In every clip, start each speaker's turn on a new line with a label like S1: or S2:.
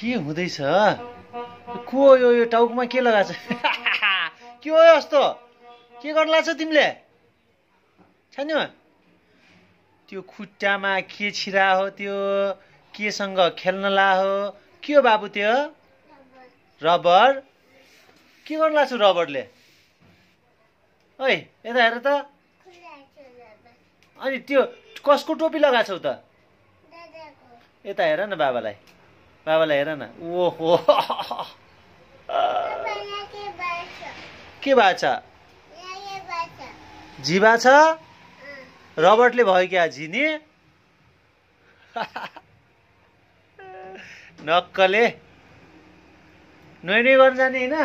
S1: के हुँदैछ को यो टाउकोमा के लगाछ के हो यस्तो के गर्न लाग्छ तिमीले छैन त्यो खुट्टामा के छिरा हो त्यो केसँग खेल्न ला हो के हो बाबु त्यो रबर के गर्न लाग्छ रबरले ओइ यता हेर त अनि त्यो कसको टोपी लगाछौ त यता हेर न बाबालाई हेर न ओहो के बाछ जिबा छ रबर्टले भयो क्या झिने नक्कले नुहाइ गर्न जाने होइन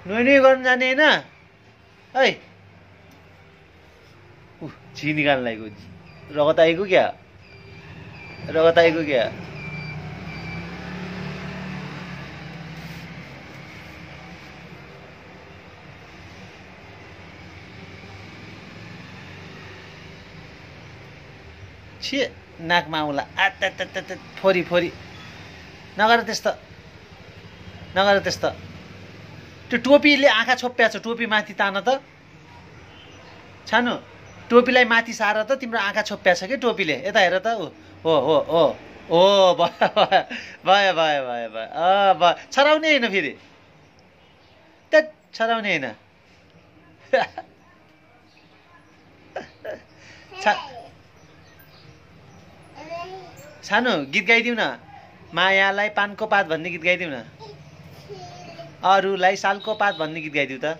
S1: नुहाइ गर्न जाने होइन है झी निकाल्न लागेको रगत आएको क्या छे नाकमा आउला फोरी नगर त्यस्तो त्यो टोपीले आँखा छोप्या छ टोपी माथि तान त छानु टोपीलाई माथि सार त तिम्रो आँखा छोप्या छ कि टोपीले यता हेर त हो भयो छराउने होइन फेरि त्यहाँ छराउने होइन सानो गीत गाइदिउ न मायालाई पानको पात भन्ने गीत गाइदिउ न अरूलाई सालको पात भन्ने गीत गाइदिउ त